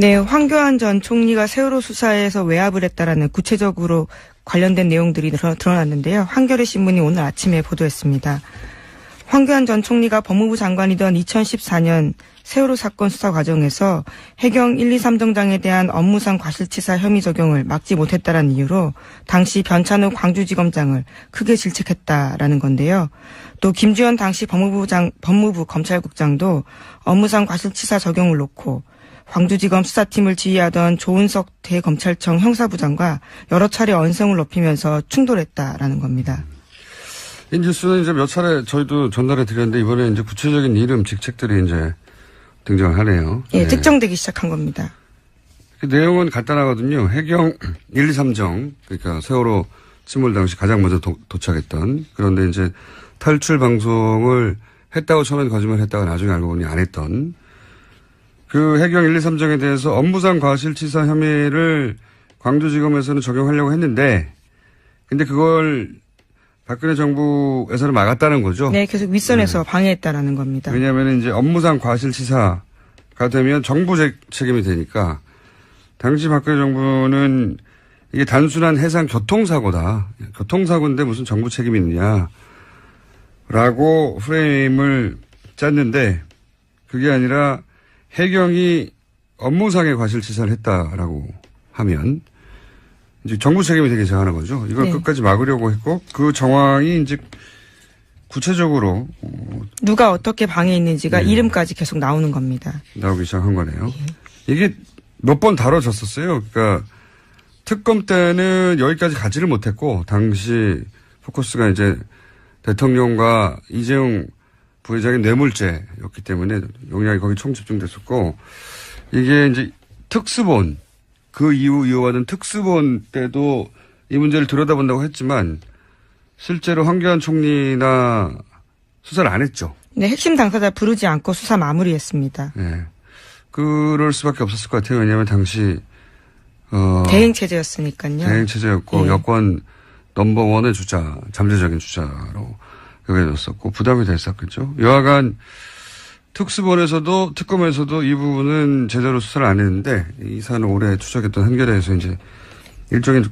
네, 황교안 전 총리가 세월호 수사에서 외압을 했다라는 구체적으로 관련된 내용들이 드러났는데요. 한겨레 신문이 오늘 아침에 보도했습니다. 황교안 전 총리가 법무부 장관이던 2014년 세월호 사건 수사 과정에서 해경 1, 2, 3정장에 대한 업무상 과실치사 혐의 적용을 막지 못했다는 이유로 당시 변찬욱 광주지검장을 크게 질책했다라는 건데요. 또 김주현 당시 법무부 검찰국장도 업무상 과실치사 적용을 놓고 광주지검 수사팀을 지휘하던 조은석 대검찰청 형사부장과 여러 차례 언성을 높이면서 충돌했다라는 겁니다. 이 뉴스는 이제 몇 차례 저희도 전달해 드렸는데 이번에 이제 구체적인 이름, 직책들이 이제 등장을 하네요. 예, 네. 특정되기 시작한 겁니다. 그 내용은 간단하거든요. 해경 1, 2, 3정, 그러니까 세월호 침몰 당시 가장 먼저 도착했던, 그런데 이제 탈출 방송을 했다고 처음엔 거짓말 했다가 나중에 알고 보니 안 했던 그 해경 1, 2, 3정에 대해서 업무상 과실치사 혐의를 광주지검에서는 적용하려고 했는데 근데 그걸 박근혜 정부에서는 막았다는 거죠. 네, 계속 윗선에서 방해했다라는 겁니다. 왜냐하면 이제 업무상 과실치사가 되면 정부 책임이 되니까 당시 박근혜 정부는 이게 단순한 해상 교통사고다. 교통사고인데 무슨 정부 책임이 있느냐라고 프레임을 짰는데 그게 아니라 해경이 업무상의 과실치사를 했다라고 하면 이제 정부 책임이 되게 정하는 거죠. 이걸 네. 끝까지 막으려고 했고 그 정황이 이제 구체적으로 누가 어떻게 방해했는지가 네. 이름까지 계속 나오는 겁니다. 나오기 시작한 거네요. 네. 이게 몇 번 다뤄졌었어요. 그러니까 특검 때는 여기까지 가지를 못했고 당시 포커스가 이제 대통령과 이재용 부회장의 뇌물죄였기 때문에 용량이 거기 총 집중됐었고 이게 이제 특수본 그 이후 이어가는 특수본 때도 이 문제를 들여다본다고 했지만 실제로 황교안 총리나 수사를 안 했죠. 네, 핵심 당사자 부르지 않고 수사 마무리했습니다. 네, 그럴 수밖에 없었을 것 같아요. 왜냐하면 당시 대행 체제였으니까요. 대행 체제였고 네. 여권 넘버원의 주자, 잠재적인 주자로 여겨졌었고 부담이 됐었겠죠. 여하간 특수본에서도 특검에서도 이 부분은 제대로 수사를 안 했는데 이 사안을 오래 추적했던 한겨레에서 이제 일종의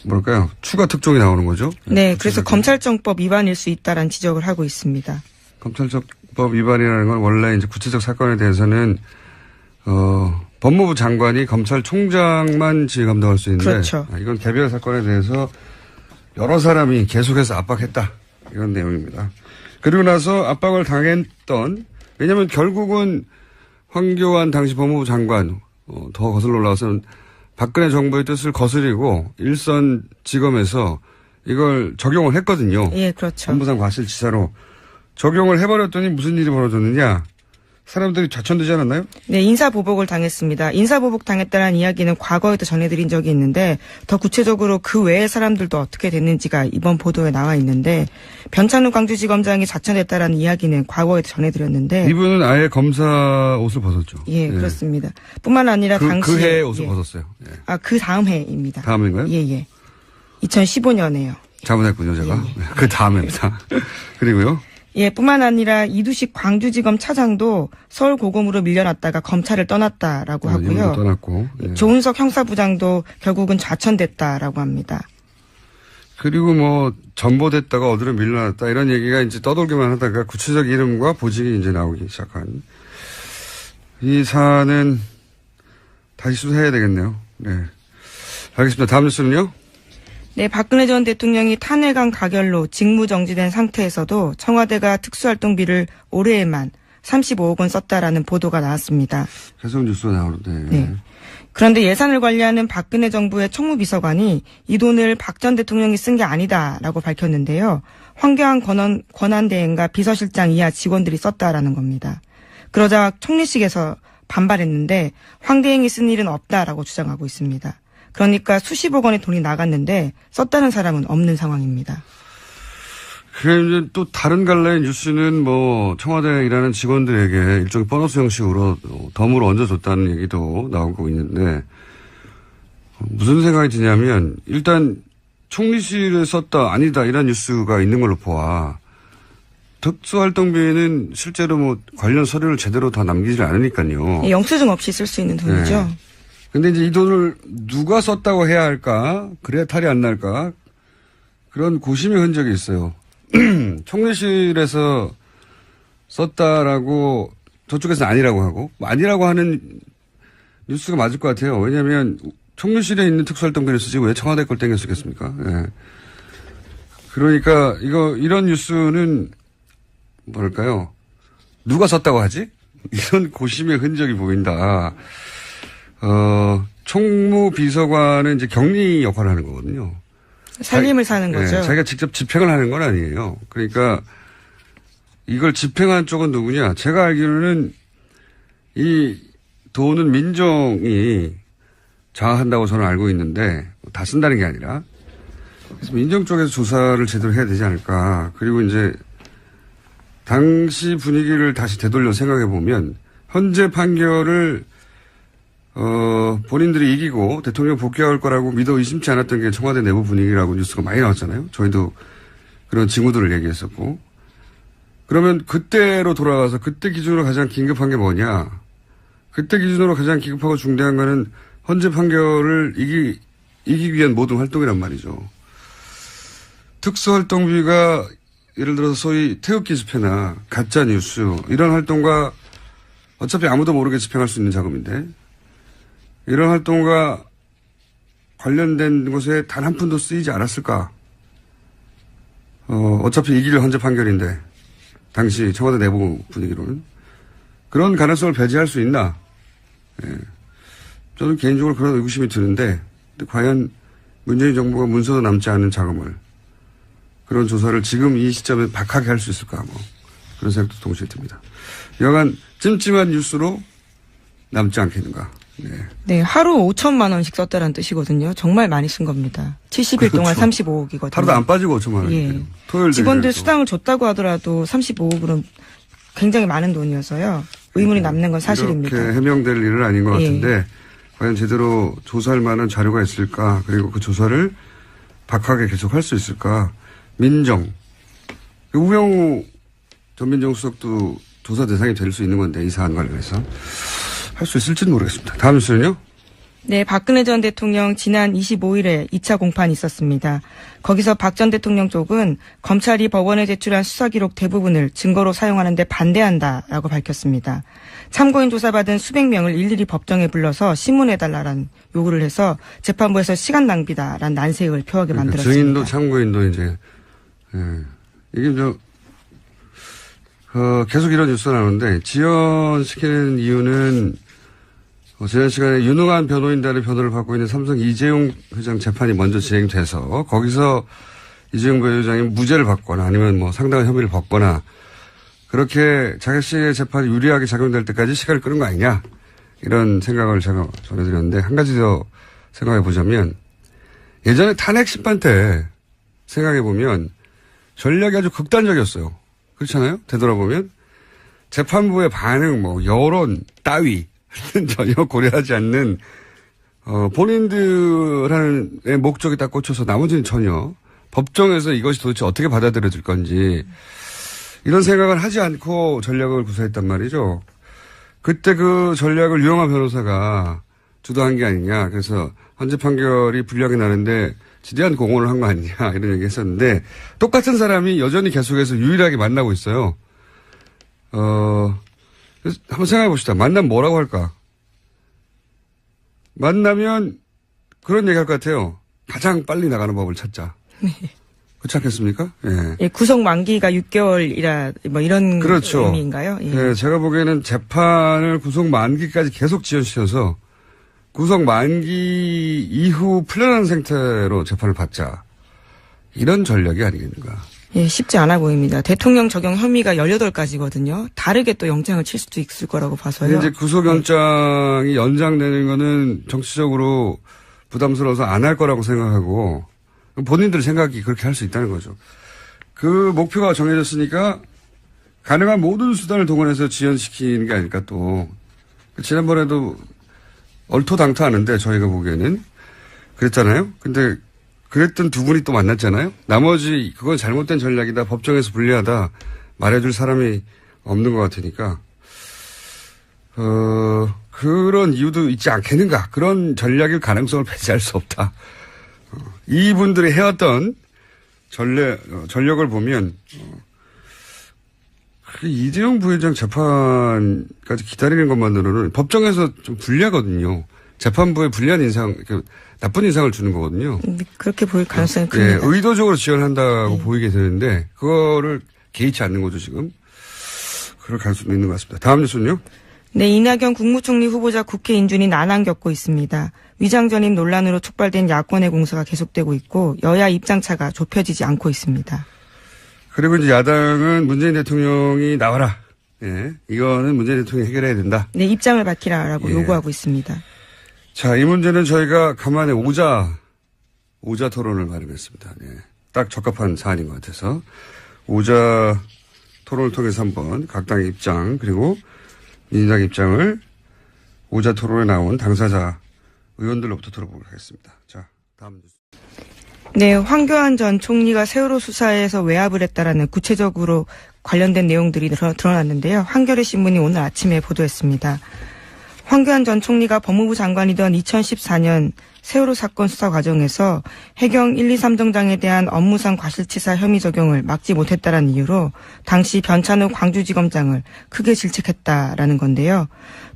뭘까요? 추가 특종이 나오는 거죠. 네, 그래서 검찰청법 위반일 수 있다라는 지적을 하고 있습니다. 검찰청법 위반이라는 건 원래 이제 구체적 사건에 대해서는 법무부 장관이 검찰총장만 지휘 감독할 수 있는데 그렇죠. 이건 개별 사건에 대해서 여러 사람이 계속해서 압박했다 이런 내용입니다. 그리고 나서 압박을 당했던 왜냐하면 결국은 황교안 당시 법무부 장관 더 거슬러 올라가서는 박근혜 정부의 뜻을 거스리고 일선 지검에서 이걸 적용을 했거든요. 예, 그렇죠. 업무상 과실치사로 적용을 해버렸더니 무슨 일이 벌어졌느냐. 사람들이 좌천되지 않았나요? 네, 인사보복을 당했습니다. 인사보복 당했다는 이야기는 과거에도 전해드린 적이 있는데 더 구체적으로 그 외의 사람들도 어떻게 됐는지가 이번 보도에 나와 있는데 변찬욱 광주지검장이 좌천됐다라는 이야기는 과거에도 전해드렸는데 이분은 아예 검사 옷을 벗었죠. 예, 그렇습니다. 뿐만 아니라 당시 그 해에 옷을 벗었어요. 예. 아, 그 다음 해입니다. 다음 해인가요? 예. 2015년에요. 잘못했군요, 제가. 예. 그 다음해입니다. 그리고요. 예, 뿐만 아니라 이두식 광주지검 차장도 서울고검으로 밀려났다가 검찰을 떠났다라고 하고요. 떠났고. 예. 조은석 형사부장도 결국은 좌천됐다라고 합니다. 그리고 뭐 전보됐다가 어디로 밀려났다 이런 얘기가 이제 떠돌기만 하다가 구체적 이름과 보직이 이제 나오기 시작한 이 사안은 다시 수사해야 되겠네요. 네, 알겠습니다. 다음 뉴스는요. 네, 박근혜 전 대통령이 탄핵안 가결로 직무정지된 상태에서도 청와대가 특수활동비를 올해에만 35억 원 썼다라는 보도가 나왔습니다. 계속 뉴스가 나오는데. 네. 그런데 예산을 관리하는 박근혜 정부의 총무비서관이 이 돈을 박 전 대통령이 쓴 게 아니다라고 밝혔는데요. 황교안 권한대행과 비서실장 이하 직원들이 썼다라는 겁니다. 그러자 총리실에서 반발했는데 황 대행이 쓴 일은 없다라고 주장하고 있습니다. 그러니까 수십억 원의 돈이 나갔는데 썼다는 사람은 없는 상황입니다. 그래, 이제 또 다른 갈래의 뉴스는 뭐 청와대에 일하는 직원들에게 일종의 보너스 형식으로 덤으로 얹어줬다는 얘기도 나오고 있는데 무슨 생각이 드냐면 일단 총리실에 썼다 아니다 이런 뉴스가 있는 걸로 보아 특수활동비는 실제로 뭐 관련 서류를 제대로 다 남기질 않으니까요. 예, 영수증 없이 쓸 수 있는 돈이죠. 네. 근데 이제 이 돈을 누가 썼다고 해야 할까? 그래야 탈이 안 날까? 그런 고심의 흔적이 있어요. 총리실에서 썼다라고 저쪽에서는 아니라고 하고, 아니라고 하는 뉴스가 맞을 것 같아요. 왜냐하면 총리실에 있는 특수활동비를 쓰지 왜 청와대 걸 땡겨 쓰겠습니까? 예. 그러니까 이런 뉴스는 뭐랄까요? 누가 썼다고 하지? 이런 고심의 흔적이 보인다. 총무비서관은 이제 격리 역할을 하는 거거든요. 살림을 사는 거죠. 네, 자기가 직접 집행을 하는 건 아니에요. 그러니까 이걸 집행한 쪽은 누구냐? 제가 알기로는 이 돈은 민정이 장악한다고 저는 알고 있는데 다 쓴다는 게 아니라 그래서 민정 쪽에서 조사를 제대로 해야 되지 않을까. 그리고 이제 당시 분위기를 다시 되돌려 생각해 보면 현재 판결을 본인들이 이기고 대통령 복귀할 거라고 믿어 의심치 않았던 게 청와대 내부 분위기라고 뉴스가 많이 나왔잖아요. 저희도 그런 징후들을 얘기했었고. 그러면 그때로 돌아가서 그때 기준으로 가장 긴급한 게 뭐냐. 그때 기준으로 가장 긴급하고 중대한 거는 헌재 판결을 이기기 위한 모든 활동이란 말이죠. 특수활동비가 예를 들어서 소위 태극기 집회나 가짜뉴스 이런 활동과 어차피 아무도 모르게 집행할 수 있는 자금인데 이런 활동과 관련된 곳에 단 한 푼도 쓰이지 않았을까? 어차피 이길 헌재 판결인데 당시 청와대 내부 분위기로는 그런 가능성을 배제할 수 있나? 예. 저는 개인적으로 그런 의구심이 드는데 과연 문재인 정부가 문서도 남지 않은 자금을 그런 조사를 지금 이 시점에 박하게 할 수 있을까? 뭐 그런 생각도 동시에 듭니다. 여간 찜찜한 뉴스로 남지 않겠는가? 네. 네, 하루 5천만 원씩 썼다는 뜻이거든요. 정말 많이 쓴 겁니다. 70일 동안 그렇죠. 35억이거든요. 하루도 안 빠지고 5천만 원. 예. 토요일 직원들 수당을 줬다고 하더라도 35억은 굉장히 많은 돈이어서요. 의문이 남는 건 사실입니다. 이렇게 해명될 일은 아닌 것 예. 같은데 과연 제대로 조사할 만한 자료가 있을까? 그리고 그 조사를 박하게 계속할 수 있을까? 민정. 우병우 전 민정수석도 조사 대상이 될 수 있는 건데 이 사안 관련해서 할 수 있을지는 모르겠습니다. 다음 뉴스는요? 네, 박근혜 전 대통령 지난 25일에 2차 공판이 있었습니다. 거기서 박 전 대통령 쪽은 검찰이 법원에 제출한 수사기록 대부분을 증거로 사용하는 데 반대한다라고 밝혔습니다. 참고인 조사받은 수백 명을 일일이 법정에 불러서 신문해달라는 요구를 해서 재판부에서 시간 낭비다라는 난색을 표하게 만들었습니다. 증인도 참고인도 이제 이게 계속 이런 뉴스가 나오는데 지연시키는 이유는 지난 시간에 유능한 변호인단의 변호를 받고 있는 삼성 이재용 회장 재판이 먼저 진행돼서 거기서 이재용 부회장이 무죄를 받거나 아니면 뭐 상당한 혐의를 벗거나 그렇게 자기씨의 재판이 유리하게 작용될 때까지 시간을 끄는 거 아니냐 이런 생각을 제가 전해드렸는데 한 가지 더 생각해 보자면 예전에 탄핵 심판 때 생각해 보면 전략이 아주 극단적이었어요. 그렇잖아요? 되돌아보면 재판부의 반응, 뭐 여론 따위 전혀 고려하지 않는 본인들의 목적이 딱 꽂혀서 나머지는 전혀 법정에서 이것이 도대체 어떻게 받아들여질 건지 이런 생각을 하지 않고 전략을 구사했단 말이죠. 그때 그 전략을 유영하 변호사가 주도한 게 아니냐. 그래서 헌재 판결이 불리하게 나는데 지대한 공헌을 한 거 아니냐 이런 얘기 했었는데 똑같은 사람이 여전히 계속해서 유일하게 만나고 있어요. 그래서 한번 생각해 봅시다. 만나면 뭐라고 할까? 만나면 그런 얘기 할 것 같아요. 가장 빨리 나가는 법을 찾자. 네. 그렇지 않겠습니까? 예. 예, 구속 만기가 6개월이라 뭐 이런 그렇죠. 의미인가요? 예. 예, 제가 보기에는 재판을 구속 만기까지 계속 지연시켜서 구속 만기 이후 풀려난 상태로 재판을 받자. 이런 전략이 아니겠는가. 예, 쉽지 않아 보입니다. 대통령 적용 혐의가 18가지거든요. 다르게 또 영장을 칠 수도 있을 거라고 봐서요. 이제 구속영장이 연장되는 거는 정치적으로 부담스러워서 안 할 거라고 생각하고 본인들 생각이 그렇게 할 수 있다는 거죠. 그 목표가 정해졌으니까 가능한 모든 수단을 동원해서 지연시키는 게 아닐까 또. 지난번에도 얼토당토하는데 저희가 보기에는 그랬잖아요. 근데 그랬던 두 분이 또 만났잖아요. 나머지 그건 잘못된 전략이다. 법정에서 불리하다. 말해줄 사람이 없는 것 같으니까, 그런 이유도 있지 않겠는가. 그런 전략일 가능성을 배제할 수 없다. 이분들이 해왔던 전력을 보면, 이재용 부회장 재판까지 기다리는 것만으로는 법정에서 좀 불리하거든요. 재판부에 불리한 인상, 나쁜 인상을 주는 거거든요. 그렇게 보일 가능성이 큽니다. 의도적으로 지원한다고 보이게 되는데, 그거를 개의치 않는 거죠, 지금. 그럴 가능성도 있는 것 같습니다. 다음 뉴스는요? 네, 이낙연 국무총리 후보자 국회 인준이 난항 겪고 있습니다. 위장 전입 논란으로 촉발된 야권의 공세가 계속되고 있고 여야 입장차가 좁혀지지 않고 있습니다. 그리고 이제 야당은 문재인 대통령이 나와라. 예, 이거는 문재인 대통령이 해결해야 된다. 네, 입장을 밝히라라고 예. 요구하고 있습니다. 자, 이 문제는 저희가 간만에 오자 토론을 마련했습니다. 예, 딱 적합한 사안인 것 같아서 오자 토론을 통해서 한번 각 당의 입장 그리고 민주당 입장을 오자 토론에 나온 당사자 의원들로부터 들어보도록 하겠습니다. 자, 다음 뉴스. 네, 황교안 전 총리가 세월호 수사에서 외압을 했다라는 구체적으로 관련된 내용들이 드러났는데요. 한겨레 신문이 오늘 아침에 보도했습니다. 황교안 전 총리가 법무부 장관이던 2014년 세월호 사건 수사 과정에서 해경 1, 2, 3정장에 대한 업무상 과실치사 혐의 적용을 막지 못했다는 이유로 당시 변찬욱 광주지검장을 크게 질책했다라는 건데요.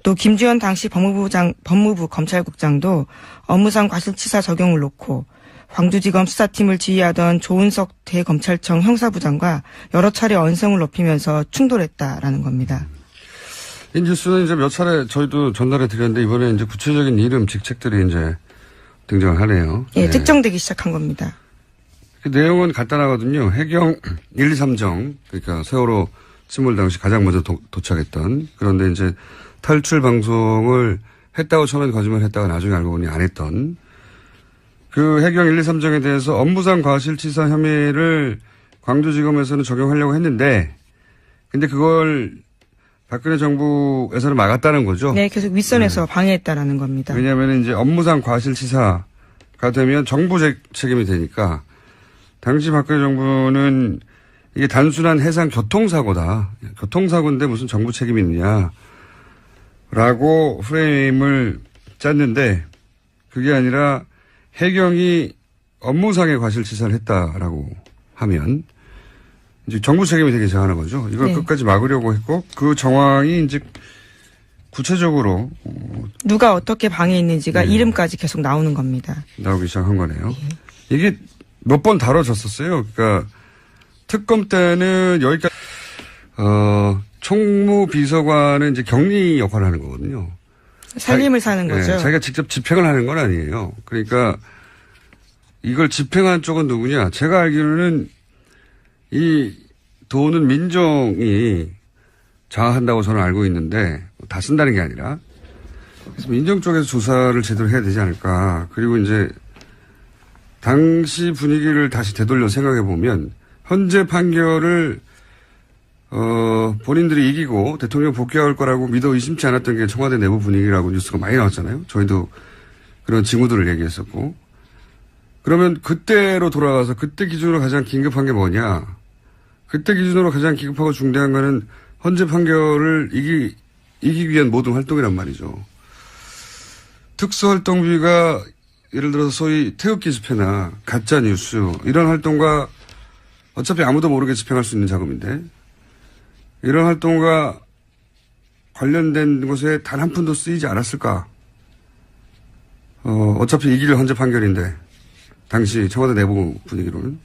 또 김주현 당시 법무부 검찰국장도 업무상 과실치사 적용을 놓고 광주지검 수사팀을 지휘하던 조은석 대검찰청 형사부장과 여러 차례 언성을 높이면서 충돌했다라는 겁니다. 이 뉴스는 이제 몇 차례 저희도 전달해 드렸는데 이번에 이제 구체적인 이름, 직책들이 이제 등장을 하네요. 예, 네. 특정되기 시작한 겁니다. 그 내용은 간단하거든요. 해경 1, 2, 3정, 그러니까 세월호 침몰 당시 가장 먼저 도착했던, 그런데 이제 탈출 방송을 했다고 처음엔 거짓말 했다가 나중에 알고 보니 안 했던 그 해경 1, 2, 3정에 대해서 업무상 과실치사 혐의를 광주지검에서는 적용하려고 했는데 근데 그걸 박근혜 정부에서는 막았다는 거죠. 네, 계속 윗선에서 방해했다라는 겁니다. 왜냐하면 이제 업무상 과실치사가 되면 정부 책임이 되니까 당시 박근혜 정부는 이게 단순한 해상 교통사고다. 교통사고인데 무슨 정부 책임이 있느냐라고 프레임을 짰는데 그게 아니라 해경이 업무상의 과실치사를 했다라고 하면 이제 정부 책임이 되게 정하는 거죠. 이걸 네. 끝까지 막으려고 했고 그 정황이 이제 구체적으로 누가 어떻게 방해했는지가 네. 이름까지 계속 나오는 겁니다. 나오기 시작한 거네요. 이게 몇 번 다뤄졌었어요. 그러니까 특검 때는 여기까지 총무비서관은 이제 격리 역할을 하는 거거든요. 살림을 사는 거죠. 네, 자기가 직접 집행을 하는 건 아니에요. 그러니까 이걸 집행한 쪽은 누구냐? 제가 알기로는 이 돈은 민정이 장악한다고 저는 알고 있는데 다 쓴다는 게 아니라 그래서 민정 쪽에서 조사를 제대로 해야 되지 않을까. 그리고 이제 당시 분위기를 다시 되돌려 생각해 보면 현재 판결을 본인들이 이기고 대통령 복귀할 거라고 믿어 의심치 않았던 게 청와대 내부 분위기라고 뉴스가 많이 나왔잖아요. 저희도 그런 징후들을 얘기했었고. 그러면 그때로 돌아가서 그때 기준으로 가장 긴급한 게 뭐냐. 그때 기준으로 가장 긴급하고 중대한 거는 헌재 판결을 이기기 위한 모든 활동이란 말이죠. 특수활동비가 예를 들어서 소위 태극기 집회나 가짜뉴스 이런 활동과 어차피 아무도 모르게 집행할 수 있는 자금인데 이런 활동과 관련된 곳에 단 한 푼도 쓰이지 않았을까. 어차피 이길 헌재 판결인데 당시 청와대 내부 분위기로는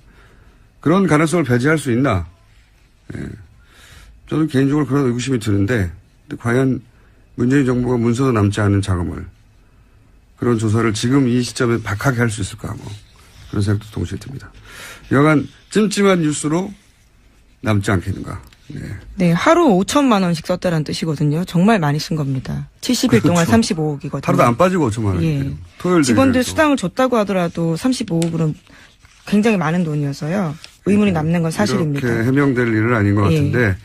그런 가능성을 배제할 수 있나. 예. 저는 개인적으로 그런 의구심이 드는데 과연 문재인 정부가 문서도 남지 않은 자금을 그런 조사를 지금 이 시점에 박하게 할 수 있을까 뭐 그런 생각도 동시에 듭니다. 여간 찜찜한 뉴스로 남지 않겠는가. 네. 네, 하루 5천만 원씩 썼다는 뜻이거든요. 정말 많이 쓴 겁니다. 70일 동안 그렇죠. 35억이거든요. 하루도 안 빠지고 5천만 원. 예. 토요일 직원들 수당을 줬다고 하더라도 35억은 굉장히 많은 돈이어서요. 의문이 남는 건 사실입니다. 이렇게 해명될 일은 아닌 것 예. 같은데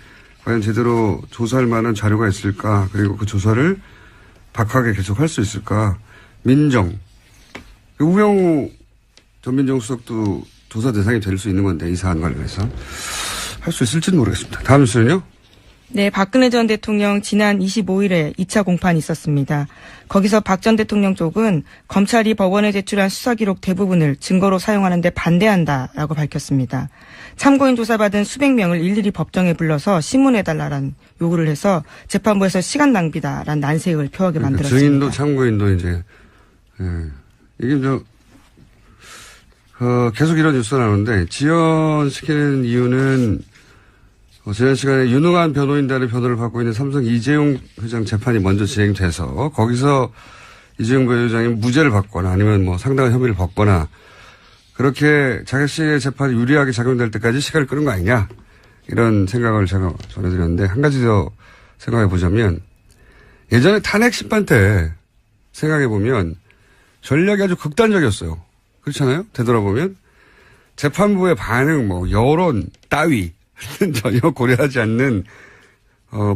과연 제대로 조사할 만한 자료가 있을까. 그리고 그 조사를 박하게 계속할 수 있을까. 민정. 우병우 전 민정수석도 조사 대상이 될 수 있는 건데 이 사안 관련해서. 할 수 있을지는 모르겠습니다. 다음 뉴스는요? 네, 박근혜 전 대통령 지난 25일에 2차 공판이 있었습니다. 거기서 박 전 대통령 쪽은 검찰이 법원에 제출한 수사 기록 대부분을 증거로 사용하는데 반대한다라고 밝혔습니다. 참고인 조사받은 수백 명을 일일이 법정에 불러서 신문해달라는 요구를 해서 재판부에서 시간 낭비다라는 난색을 표하게 만들었습니다. 증인도 참고인도 이제 이게 계속 이런 뉴스가 나오는데 지연시키는 이유는 지난 시간에 유능한 변호인단의 변호를 받고 있는 삼성 이재용 회장 재판이 먼저 진행돼서 거기서 이재용 부회장이 무죄를 받거나 아니면 뭐 상당한 혐의를 벗거나 그렇게 자기의 재판이 유리하게 작용될 때까지 시간을 끄는 거 아니냐 이런 생각을 제가 전해드렸는데 한 가지 더 생각해 보자면 예전에 탄핵 심판 때 생각해 보면 전략이 아주 극단적이었어요. 그렇잖아요? 되돌아보면 재판부의 반응, 뭐 여론 따위 전혀 고려하지 않는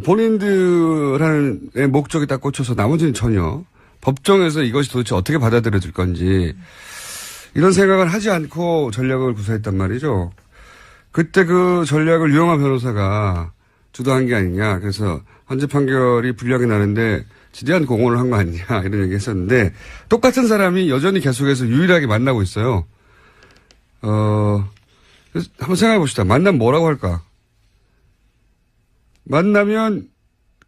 본인들의 목적이 딱 꽂혀서 나머지는 전혀 법정에서 이것이 도대체 어떻게 받아들여질 건지 이런 생각을 하지 않고 전략을 구사했단 말이죠. 그때 그 전략을 유영하 변호사가 주도한 게 아니냐. 그래서 헌재 판결이 불리하게 나는데 지대한 공헌을 한 거 아니냐 이런 얘기 했었는데 똑같은 사람이 여전히 계속해서 유일하게 만나고 있어요. 그래서 한번 생각해 봅시다. 만나면 뭐라고 할까? 만나면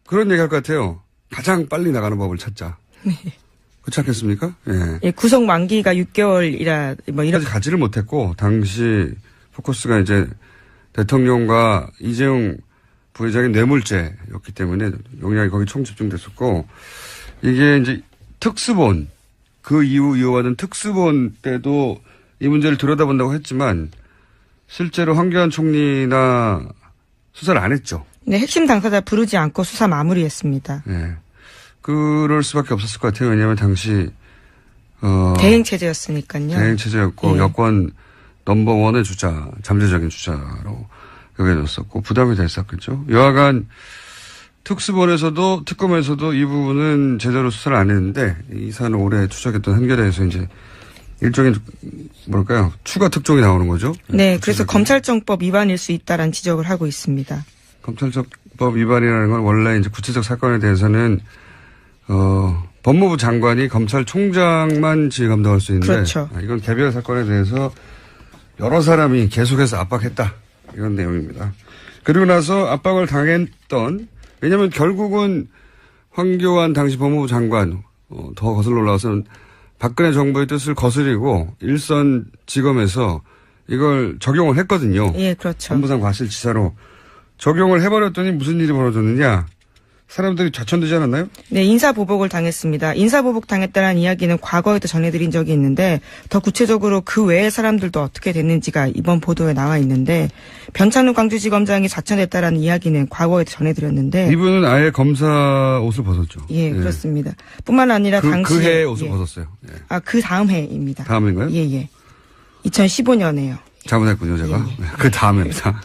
그런 얘기 할 것 같아요. 가장 빨리 나가는 법을 찾자. 네. 그렇지 않겠습니까? 예. 예, 구속 만기가 6개월이라 뭐 이런. 아직 가지를 못했고 당시 포커스가 이제 대통령과 이재용 부회장의 뇌물죄였기 때문에 용량이 거기 총 집중됐었고 이게 이제 특수본 그 이후 이어가는 특수본 때도 이 문제를 들여다본다고 했지만 실제로 황교안 총리나 수사를 안 했죠. 네, 핵심 당사자 부르지 않고 수사 마무리했습니다. 네. 그럴 수밖에 없었을 것 같아요. 왜냐하면 당시 대행 체제였으니까요. 대행 체제였고 예. 여권 넘버원의 주자, 잠재적인 주자로 여겨졌었고 부담이 됐었겠죠. 여하간 특수본에서도 특검에서도 이 부분은 제대로 수사를 안 했는데 이 사안을 오래 추적했던 한겨레에서 이제 일종의 뭐랄까요 추가 특종이 나오는 거죠. 네, 그래서 검찰청법 위반일 수 있다라는 지적을 하고 있습니다. 검찰청법 위반이라는 건 원래 이제 구체적 사건에 대해서는 법무부 장관이 검찰총장만 지휘 감독할 수 있는데 그렇죠. 이건 개별 사건에 대해서 여러 사람이 계속해서 압박했다 이런 내용입니다. 그리고 나서 압박을 당했던 왜냐하면 결국은 황교안 당시 법무부 장관 더 거슬러 올라와서는 박근혜 정부의 뜻을 거스리고 일선지검에서 이걸 적용을 했거든요. 예, 그렇죠. 법무상 과실치사로 적용을 해버렸더니 무슨 일이 벌어졌느냐. 사람들이 좌천되지 않았나요? 네, 인사보복을 당했습니다. 인사보복 당했다는 이야기는 과거에도 전해드린 적이 있는데 더 구체적으로 그 외의 사람들도 어떻게 됐는지가 이번 보도에 나와 있는데 변찬우 광주지검장이 좌천됐다라는 이야기는 과거에도 전해드렸는데 이분은 아예 검사 옷을 벗었죠. 예, 그렇습니다. 뿐만 아니라 당시에 그 해에 옷을 벗었어요. 예. 아, 그 다음 해입니다. 다음 해인가요? 예, 예. 2015년에요. 잘못했군요, 제가. 예, 예. 네, 그 다음입니다.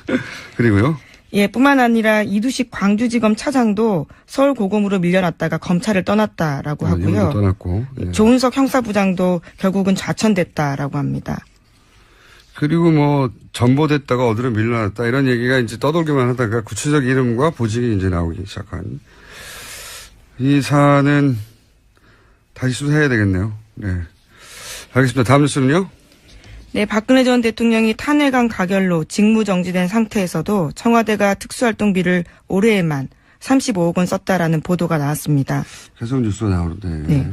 그리고요. 예, 뿐만 아니라 이두식 광주지검 차장도 서울고검으로 밀려났다가 검찰을 떠났다라고 하고요. 떠났고. 예. 조은석 형사부장도 결국은 좌천됐다라고 합니다. 그리고 뭐 전보됐다가 어디로 밀려났다 이런 얘기가 이제 떠돌기만 하다가 구체적 이름과 보직이 이제 나오기 시작한 이 사안은 다시 수사해야 되겠네요. 네. 알겠습니다. 다음 뉴스는요? 네, 박근혜 전 대통령이 탄핵안 가결로 직무정지된 상태에서도 청와대가 특수활동비를 올해에만 35억 원 썼다라는 보도가 나왔습니다. 계속 뉴스가 나오는데. 네.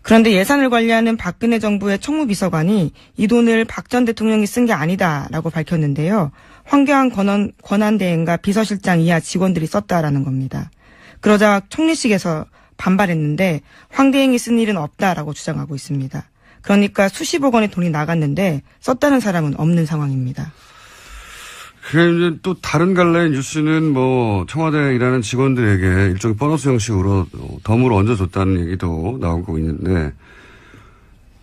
그런데 예산을 관리하는 박근혜 정부의 총무비서관이 이 돈을 박 전 대통령이 쓴 게 아니다라고 밝혔는데요. 황교안 권한대행과 비서실장 이하 직원들이 썼다라는 겁니다. 그러자 총리실에서 반발했는데 황 대행이 쓴 일은 없다라고 주장하고 있습니다. 그러니까 수십억 원의 돈이 나갔는데 썼다는 사람은 없는 상황입니다. 그래 이제 또 다른 갈래의 뉴스는 뭐 청와대에 일하는 직원들에게 일종의 보너스 형식으로 덤으로 얹어줬다는 얘기도 나오고 있는데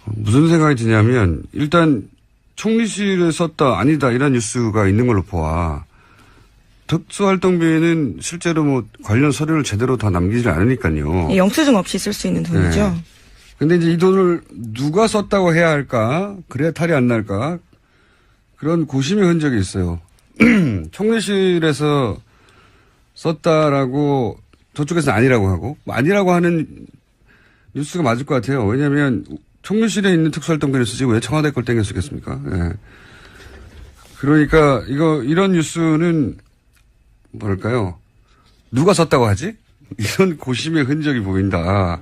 무슨 생각이 드냐면 일단 총리실에 썼다 아니다 이런 뉴스가 있는 걸로 보아 특수활동비는 실제로 뭐 관련 서류를 제대로 다 남기지 않으니까요. 영수증 없이 쓸 수 있는 돈이죠. 네. 근데 이제 이 돈을 누가 썼다고 해야 할까? 그래야 탈이 안 날까? 그런 고심의 흔적이 있어요. 총리실에서 썼다라고 저쪽에서는 아니라고 하고, 아니라고 하는 뉴스가 맞을 것 같아요. 왜냐하면 총리실에 있는 특수활동비를 쓰지 왜 청와대 걸 땡겨 쓰겠습니까? 예. 그러니까 이런 뉴스는 뭐랄까요? 누가 썼다고 하지? 이런 고심의 흔적이 보인다.